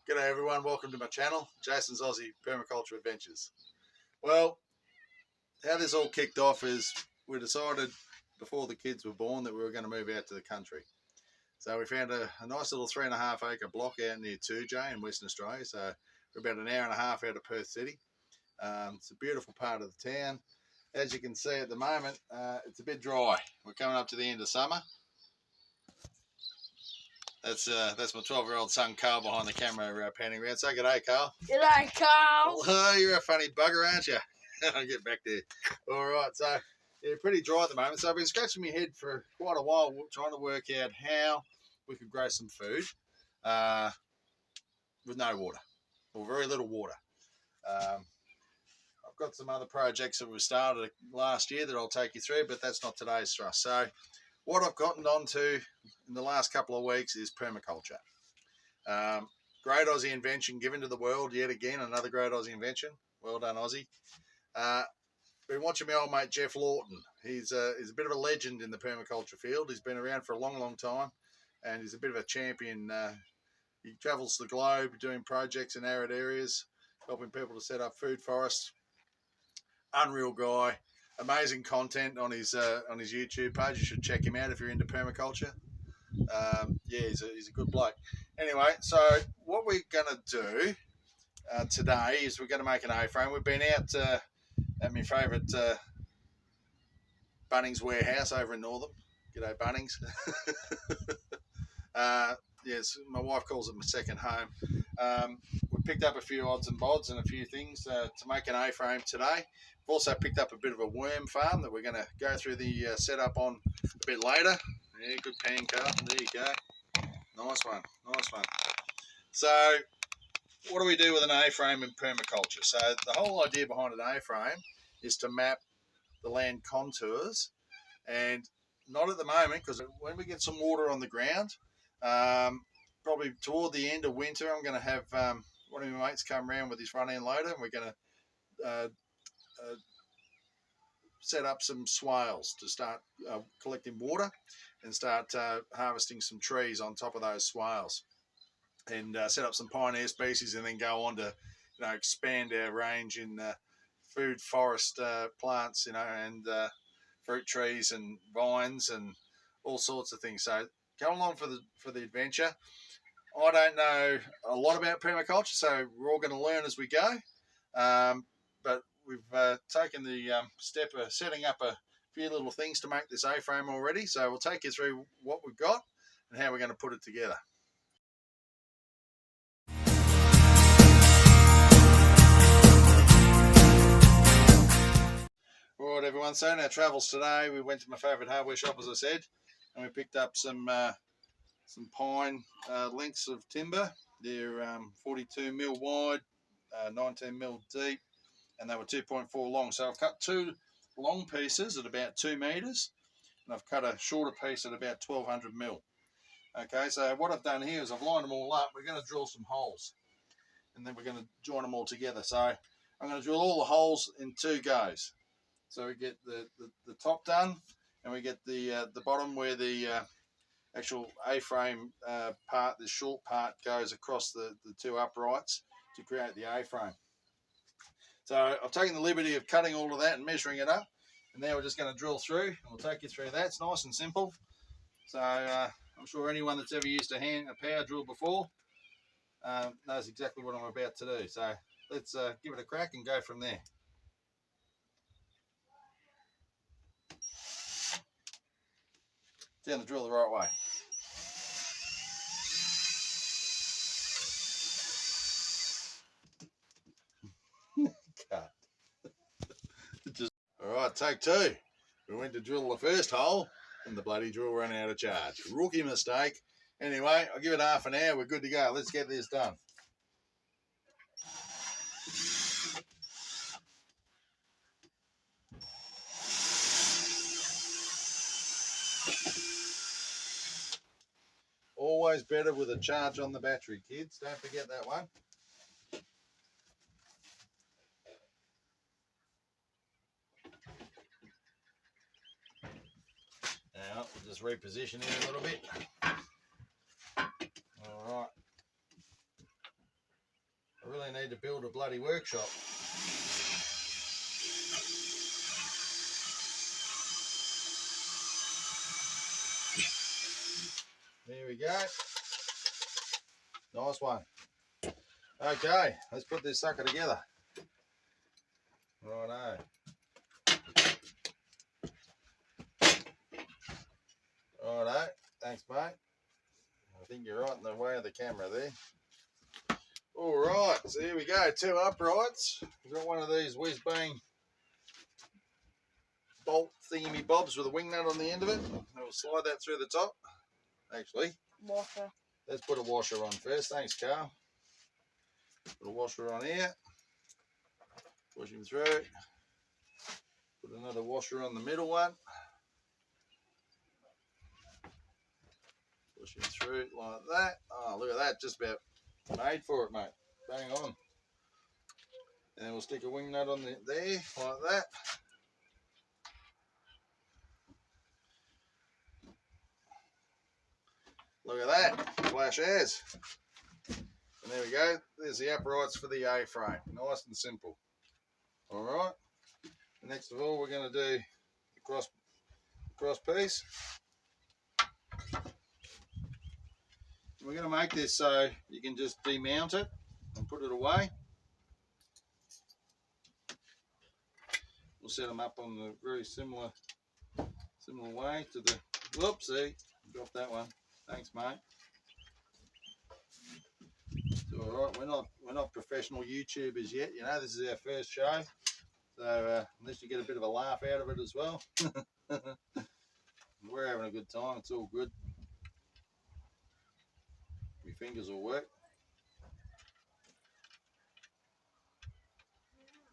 G'day everyone, welcome to my channel, Jason's Aussie Permaculture Adventures. Well, how this all kicked off is we decided before the kids were born that we were going to move out to the country. So we found a nice little 3.5 acre block out near 2J in Western Australia. So we're about an hour and a half out of Perth City. It's a beautiful part of the town. As you can see at the moment, it's a bit dry. We're coming up to the end of summer. That's my 12-year-old son Carl behind the camera panning around. Say g'day, Carl. G'day, Carl. Oh, you're a funny bugger, aren't you? I'll get back there. All right, so yeah, pretty dry at the moment. So I've been scratching my head for quite a while trying to work out how we could grow some food with no water or very little water. I've got some other projects that we started last year that I'll take you through, but that's not today's thrust. So what I've gotten onto in the last couple of weeks is permaculture. Great Aussie invention given to the world yet again, another great Aussie invention. Well done, Aussie. Been watching my old mate Jeff Lawton. He's a bit of a legend in the permaculture field. He's been around for a long time, and he's a bit of a champion. He travels the globe doing projects in arid areas, helping people to set up food forests. Unreal guy. Amazing content on his YouTube page. You should check him out if you're into permaculture. Yeah, he's a good bloke. Anyway, so what we're going to do today is we're going to make an A-frame. We've been out at my favourite Bunnings warehouse over in Northam. G'day, Bunnings. Yes, my wife calls it my second home. We picked up a few odds and bods and a few things to make an A-frame today. We've also picked up a bit of a worm farm that we're going to go through the setup on a bit later. Yeah, good pan, Carl. There you go. Nice one, nice one. So what do we do with an A-frame in permaculture? So the whole idea behind an A-frame is to map the land contours, and not at the moment, because when we get some water on the ground, probably toward the end of winter, I'm going to have one of my mates come around with his front end loader, and we're going to set up some swales to start collecting water and start harvesting some trees on top of those swales, and set up some pioneer species, and then go on to expand our range in food forest plants, and fruit trees and vines and all sorts of things. So come along for the adventure. I don't know a lot about permaculture, so we're all going to learn as we go. But we've taken the step of setting up a few little things to make this A-frame already. So we'll take you through what we've got and how we're going to put it together. All right, everyone. So in our travels today, we went to my favourite hardware shop, as I said, and we picked up some pine lengths of timber. They're 42mm wide, 19mm deep, and they were 2.4 long. So I've cut two long pieces at about 2 metres, and I've cut a shorter piece at about 1200mm. Okay, so what I've done here is I've lined them all up. We're going to drill some holes, and then we're going to join them all together. So I'm going to drill all the holes in 2 goes. So we get the top done, and we get the bottom where the actual A-frame part, the short part, goes across the 2 uprights to create the A-frame. So I've taken the liberty of cutting all of that and measuring it up, and now we're just going to drill through, and we'll take you through that. It's nice and simple. So I'm sure anyone that's ever used a power drill before knows exactly what I'm about to do. So let's give it a crack and go from there. Down the drill the right way. Alright, take 2. We went to drill the first hole and the bloody drill ran out of charge. Rookie mistake. Anyway, I'll give it half an hour. We're good to go. Let's get this done. Always better with a charge on the battery, kids. Don't forget that one. Now, we'll just reposition it a little bit. All right. really need to build a bloody workshop. There we go. Nice one. Okay, let's put this sucker together. Righto. Righto. Thanks, mate. I think you're right in the way of the camera there. All right, so here we go. 2 uprights. We've got one of these whiz-bang bolt thingy bobs with a wing nut on the end of it. And we'll slide that through the top. Actually, washer. Let's put a washer on first. Thanks, Carl. Put a washer on here. Push him through. Put another washer on the middle one. Push him through like that. Oh, look at that. Just about made for it, mate. Bang on. And then we'll stick a wing nut on there, like that. Look at that. Flash as. And there we go. There's the uprights for the A-frame. Nice and simple. Alright. Next of all, we're going to do the cross piece. We're going to make this so you can just demount it and put it away. We'll set them up on the very similar way to the, whoopsie, dropped that one. Thanks, mate. It's all right. We're not professional YouTubers yet. You know, this is our first show, so unless you get a bit of a laugh out of it as well, we're having a good time. It's all good. My fingers will work.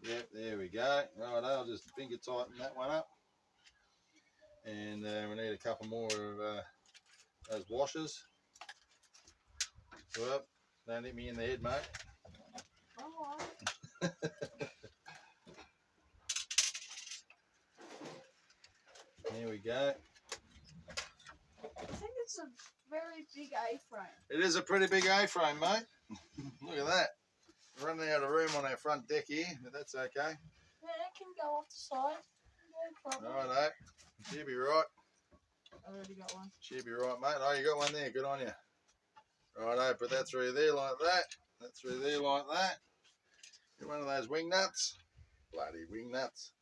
Yep, there we go. Right, I'll just finger tighten that one up, and we need a couple more of those washers. Well, don't hit me in the head, mate. Oh. There we go. I think it's a very big A-frame. It is a pretty big A-frame, mate. Look at that. We're running out of room on our front deck here, but that's okay. Yeah, it can go off the side. No problem. Righto. She'll be right. I already got one. She'll be right, mate. Oh, you got one there. Good on you. Righto. Put that through there like that. That through there like that. Get one of those wing nuts. Bloody wing nuts.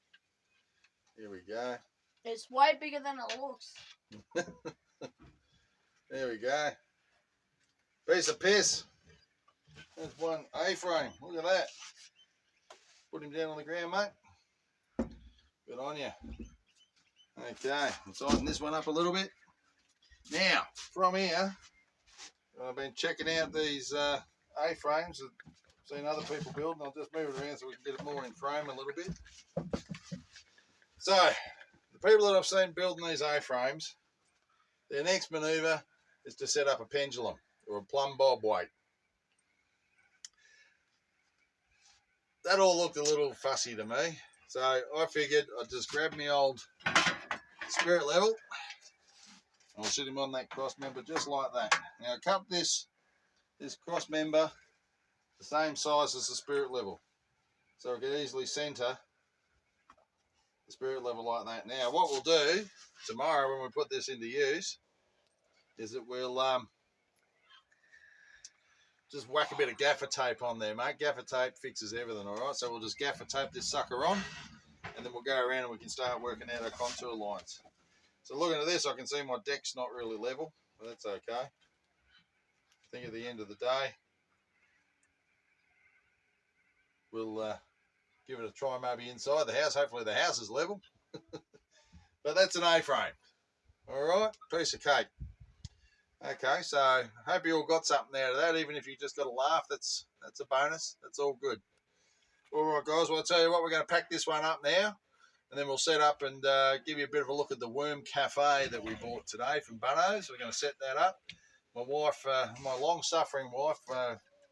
Here we go. It's way bigger than it looks. There we go. Piece of piss. There's one A-frame. Look at that. Put him down on the ground, mate. Good on you. Okay, we'll tighten this one up a little bit. Now, from here, I've been checking out these A-frames. I've seen other people build, and I'll just move it around so we can get it more in frame a little bit. So, the people that I've seen building these A-frames, their next manoeuvre is to set up a pendulum or a plumb bob weight. That all looked a little fussy to me, so I figured I'd just grab my old spirit level. I'll sit him on that cross member just like that. Now I cut this cross member the same size as the spirit level, so I could easily centre the spirit level like that. Now what we'll do tomorrow when we put this into use is that we'll just whack a bit of gaffer tape on there, mate. Gaffer tape fixes everything, all right? So we'll just gaffer tape this sucker on, and then we'll go around and we can start working out our contour lines. So looking at this, I can see my deck's not really level, but that's okay. I think at the end of the day, we'll give it a try maybe inside the house. Hopefully the house is level. But that's an A-frame. All right, piece of cake. Okay, so I hope you all got something out of that. Even if you just got a laugh, that's a bonus. That's all good. All right, guys, well, I'll tell you what, we're going to pack this one up now, and then we'll set up and give you a bit of a look at the Worm Cafe that we bought today from Bunno's. We're going to set that up. My wife, my long-suffering wife,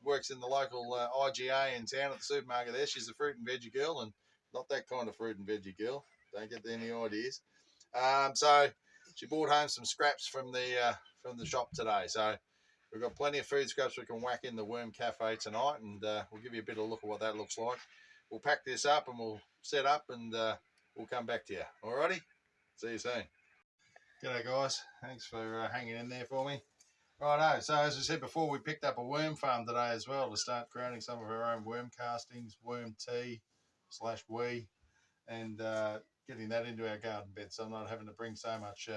works in the local IGA in town at the supermarket there. She's a fruit and veggie girl, and not that kind of fruit and veggie girl. Don't get any ideas. So she brought home some scraps from the shop today. So We've got plenty of food scraps we can whack in the worm cafe tonight, and we'll give you a bit of a look at what that looks like. We'll pack this up and we'll set up, and we'll come back to you. Alrighty? See you soon. G'day guys, thanks for hanging in there for me. Righto, so as I said before, we picked up a worm farm today as well to start creating some of our own worm castings, worm tea / wee, and getting that into our garden bed, so I'm not having to bring so much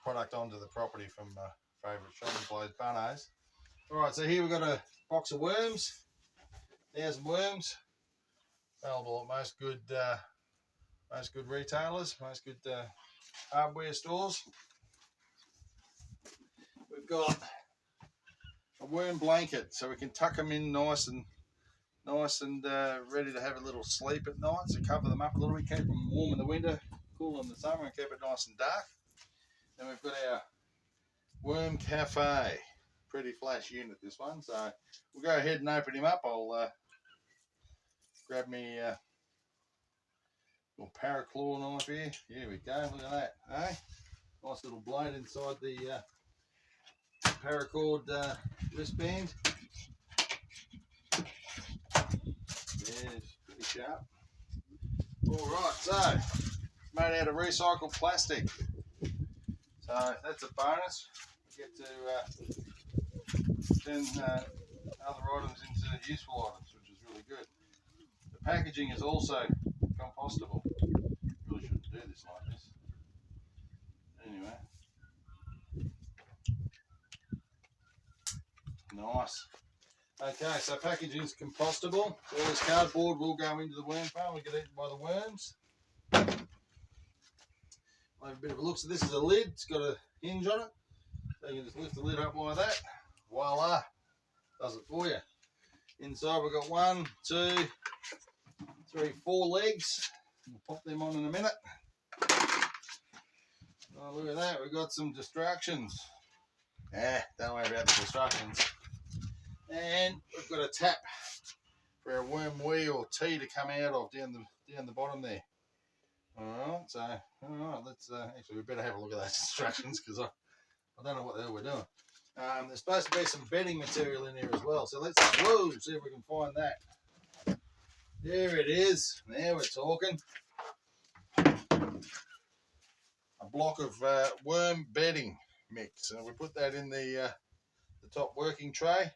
product onto the property from my favourite shopping place, Bunno's. Alright, so here we've got a box of worms, 1,000 worms, available at most good retailers, most good hardware stores. We've got a worm blanket, so we can tuck them in nice and ready to have a little sleep at night. So cover them up a little bit, keep them warm in the winter, cool in the summer, and keep it nice and dark. Then we've got our worm cafe, pretty flash unit this one. So we'll go ahead and open him up. I'll grab me little Permaculture knife here. Here we go, look at that, eh? Nice little blade inside the paracord wristband. Yeah, it's pretty sharp. Alright, so made out of recycled plastic. So that's a bonus. We get to turn other items into useful items, which is really good. The packaging is also compostable. Really shouldn't do this like this. Anyway. Nice. Okay, so packaging is compostable. So all this cardboard will go into the worm farm. We get eaten by the worms. I'll have a bit of a look. So this is a lid. It's got a hinge on it. So you can just lift the lid up like that. Voila. Does it for you. Inside we've got 1, 2, 3, 4 legs. We'll pop them on in a minute. Oh, look at that. We've got some distractions. Don't worry about the distractions. And we've got a tap for our worm wee or tea to come out of down the bottom there. Alright, so let's actually we better have a look at those instructions, because I don't know what the hell we're doing. There's supposed to be some bedding material in there as well, so let's see if we can find that. There it is. Now we're talking. A block of worm bedding mix. So we put that in the top working tray.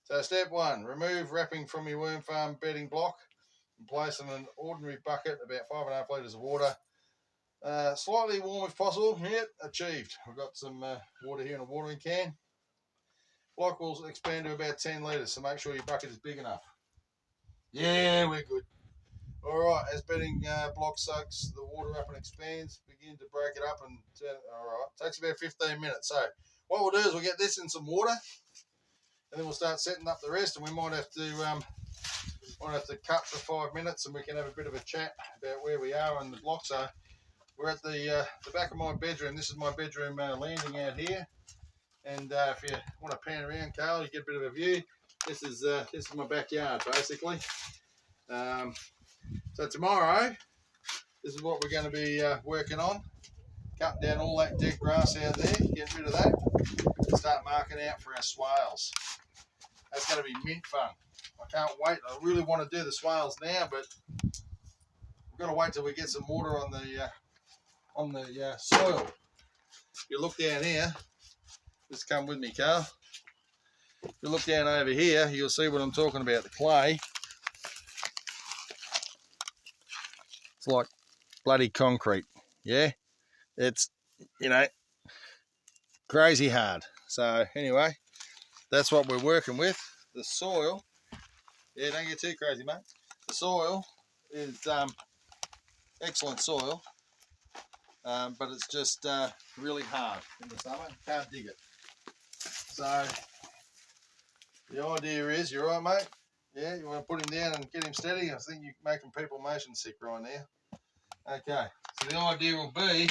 So step 1, remove wrapping from your worm farm bedding block and place in an ordinary bucket, about 5.5 litres of water. Slightly warm if possible. Yep, achieved. We've got some water here in a watering can. Block will expand to about 10 litres, so make sure your bucket is big enough. Yeah, we're good. Alright, as bedding block soaks the water up and expands, begin to break it up and turn it. Alright, takes about 15 minutes. So what we'll do is we'll get this in some water, and then we'll start setting up the rest, and we might have to cut for 5 minutes, and we can have a bit of a chat about where we are on the block. So we're at the back of my bedroom. This is my bedroom landing out here, and if you want to pan around, Carl, you get a bit of a view. This is my backyard basically. So tomorrow, this is what we're going to be working on. Cutting down all that dead grass out there, get rid of that, and start marking out for our swales. That's going to be mint fun. I can't wait. I really want to do the swales now, but we've got to wait till we get some water on the soil. If you look down here, just come with me, Carl. If you look down over here, you'll see what I'm talking about, the clay. It's like bloody concrete, yeah? It's, crazy hard. So anyway, that's what we're working with. The soil, yeah, don't get too crazy, mate. The soil is excellent soil, but it's just really hard in the summer. Can't dig it. So the idea is, you're right, mate. Yeah, you want to put him down and get him steady. I think you're making people motion sick right now. Okay, so the idea will be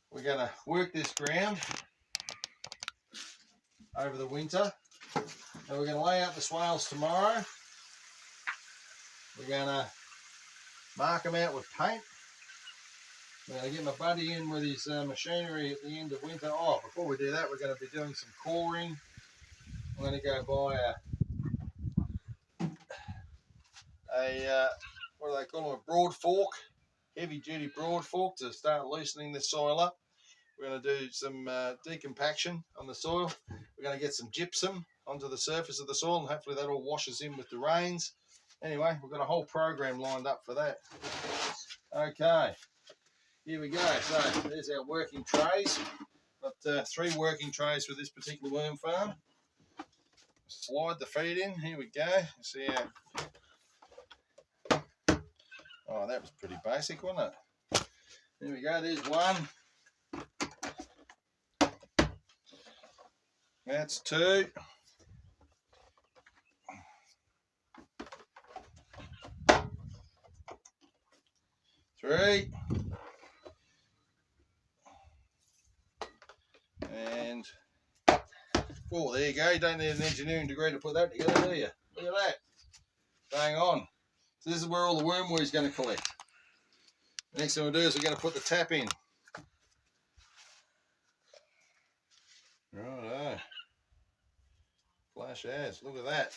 we're going to work this ground over the winter, and we're going to lay out the swales tomorrow. We're going to mark them out with paint. I'm going to get my buddy in with his machinery at the end of winter. Oh, before we do that, we're going to be doing some coring. I'm going to go buy a what do they call them, a broad fork, heavy duty broad fork to start loosening the soil up. We're going to do some decompaction on the soil. We're going to get some gypsum onto the surface of the soil, and hopefully that all washes in with the rains. Anyway, we've got a whole program lined up for that. Okay, here we go. So there's our working trays. Got 3 working trays for this particular worm farm. Slide the feed in. Here we go. See how... Oh, that was pretty basic, wasn't it? There we go. There's 1. That's 2. Three. And 4. There you go. You don't need an engineering degree to put that together, do you? Look at that. Bang on. So this is where all the wormwood is going to collect. The next thing we'll do is we're going to put the tap in. Righto. Flash ads. Look at that.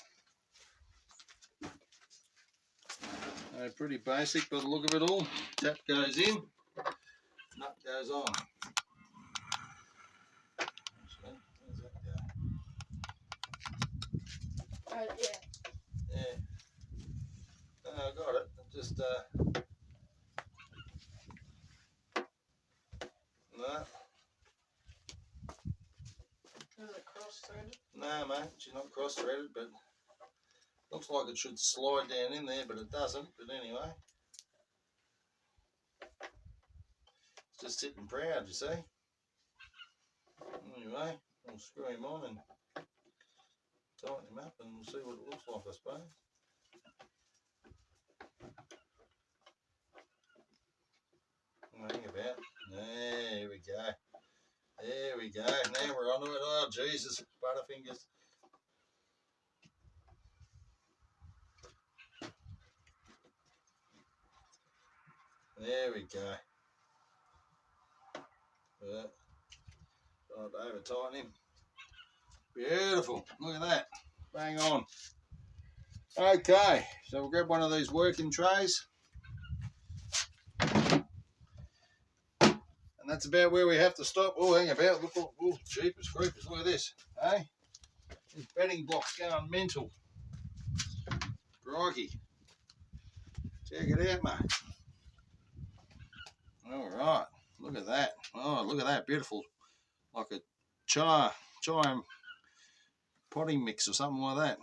Pretty basic, but look of it all. Tap goes in, nut goes on. Actually, where's that go? Right, yeah. Yeah. I got it. Just no. Is it cross-threaded? No, mate, she's not cross-threaded, but looks like it should slide down in there, but it doesn't. But anyway, it's just sitting proud, you see. Anyway, we'll screw him on and tighten him up, and we'll see what it looks like, I suppose. Hang about. There we go. There we go. Now we're on to it. Oh, Jesus, butterfingers. There we go. Trying to over tighten him. Beautiful. Look at that. Bang on. Okay, so we'll grab one of these working trays. And that's about where we have to stop. Oh, hang about. Look, oh, jeepers creepers. Look at this. Hey? This bedding block's going mental. Crikey. Check it out, mate. All right. Look at that. Oh, look at that. Beautiful. Like a chai potting mix or something like that.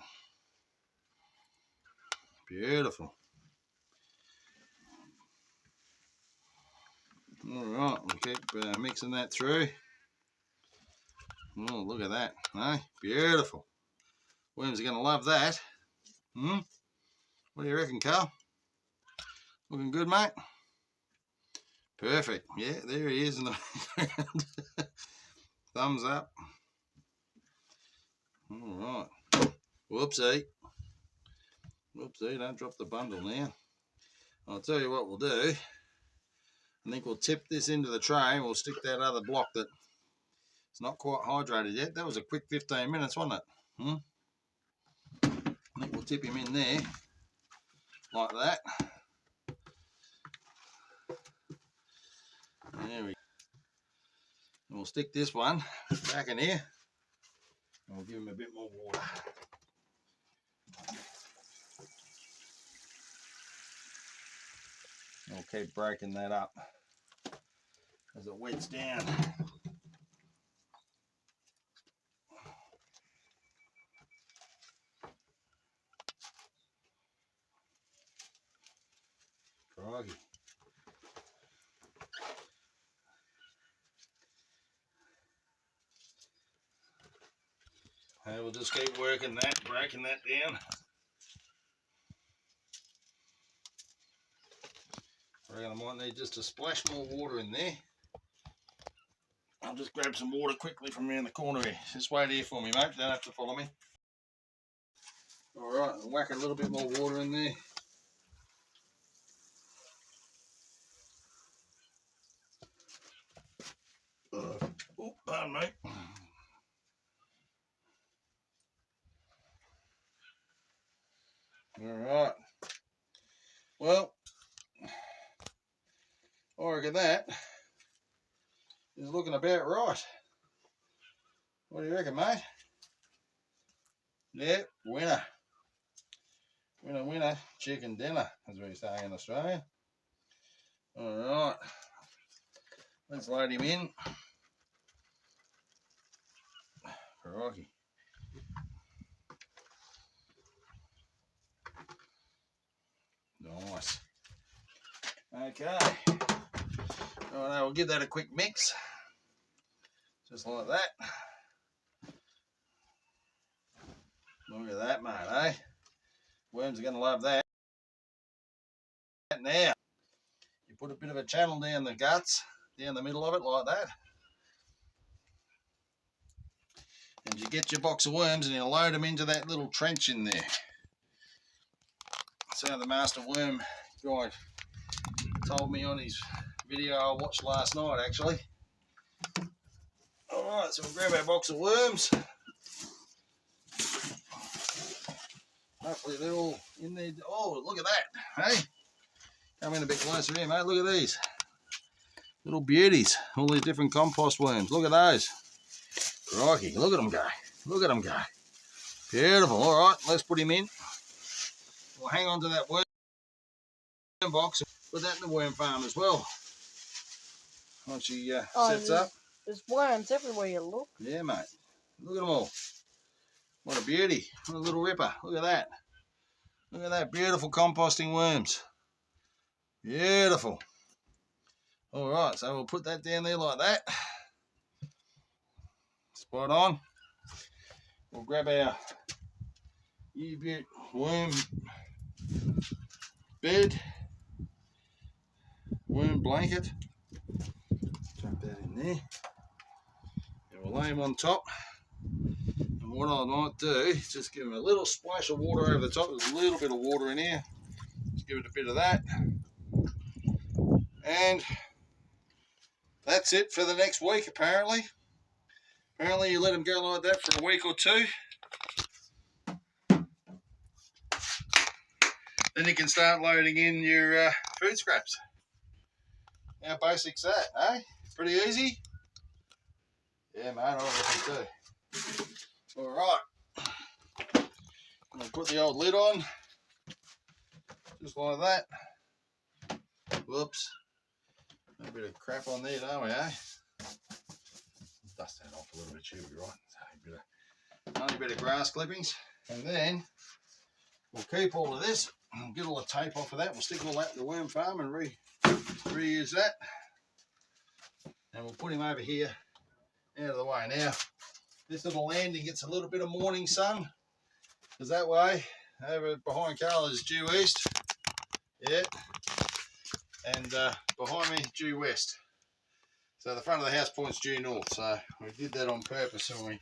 Beautiful. All right, we'll keep mixing that through. Oh, look at that. Hey, beautiful. Worms are going to love that. What do you reckon, Carl? Looking good, mate? Perfect. Yeah, there he is in the background. Thumbs up. All right. Whoopsie. Whoopsie, don't drop the bundle now. I'll tell you what we'll do. I think we'll tip this into the tray and we'll stick that other block that it's not quite hydrated yet. That was a quick 15 minutes, wasn't it? I think we'll tip him in there like that. There we go. And we'll stick this one back in here and we'll give him a bit more water. We'll keep breaking that up as it wets down. Crikey. And we'll just keep working that, breaking that down. I reckon I might need just a splash more water in there. I'll just grab some water quickly from around the corner here. Just wait here for me, mate. You don't have to follow me. Alright, I'll whack a little bit more water in there. Oh, pardon me. Alright. Well, I reckon that is looking about right. What do you reckon, mate? Yep, winner. Winner, winner, chicken dinner, as we say in Australia. Alright. Let's load him in. Crikey. Nice. Okay. Alright, we'll give that a quick mix. Just like that. Look at that, mate, eh? Worms are going to love that. Now, you put a bit of a channel down the guts, down the middle of it like that. And you get your box of worms and you load them into that little trench in there. So the master worm guy told me on his video I watched last night, actually. Alright, so we'll grab our box of worms. Hopefully they're all in there. Oh, look at that, hey? Come in a bit closer here, mate. Look at these. Little beauties. All these different compost worms. Look at those. Crikey, look at them go. Look at them go. Beautiful. Alright, let's put him in. We'll hang on to that worm box and put that in the worm farm as well. Once she sets up. There's worms everywhere you look. Yeah, mate. Look at them all. What a beauty. What a little ripper. Look at that. Look at that. Beautiful composting worms. Beautiful. Alright, so we'll put that down there like that. Spot on. We'll grab our U-Butte worm bed, worm blanket. Chuck that in there. And we'll lay them on top. And what I might do is just give them a little splash of water over the top. There's a little bit of water in here. Just give it a bit of that. And that's it for the next week, apparently. Apparently you let them go like that for a week or two. Then you can start loading in your food scraps. How basic's that, eh? Pretty easy? Yeah, mate, I reckon too. Alright. I'm going to put the old lid on. Just like that. Whoops. A bit of crap on there, don't we, eh? Dust that off a little bit, should be right. So only a bit of grass clippings. And then we'll keep all of this. We'll get all the tape off of that. We'll stick all that in the worm farm and reuse that. And we'll put him over here out of the way. Now, this little landing gets a little bit of morning sun. Because that way, over behind Carl is due east. Yeah. And behind me, due west. So the front of the house points due north. So we did that on purpose when we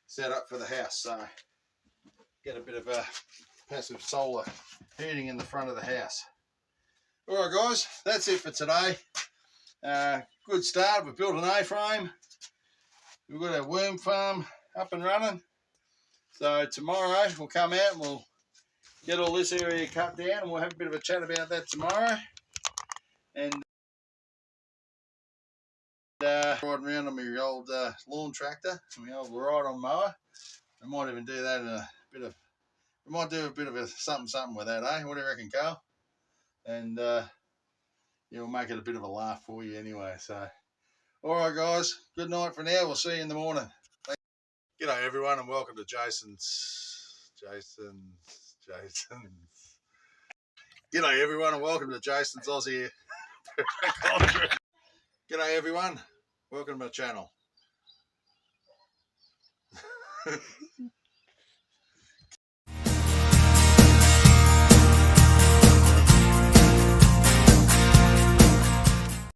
set up for the house. So get a bit of a passive solar heating in the front of the house. Alright guys, that's it for today. Good start. We've built an A-frame. We've got our worm farm up and running. So tomorrow we'll come out and we'll get all this area cut down and we'll have a bit of a chat about that tomorrow. And riding around on my old lawn tractor, my old ride-on mower. I might even do that in a bit of, we might do a bit of a something with that, eh? What do you reckon, Carl? And yeah, we'll make it a bit of a laugh for you anyway. So, all right, guys. Good night for now. We'll see you in the morning. G'day everyone, and welcome to Jason's. G'day everyone, and welcome to Jason's Aussie. G'day everyone, welcome to my channel.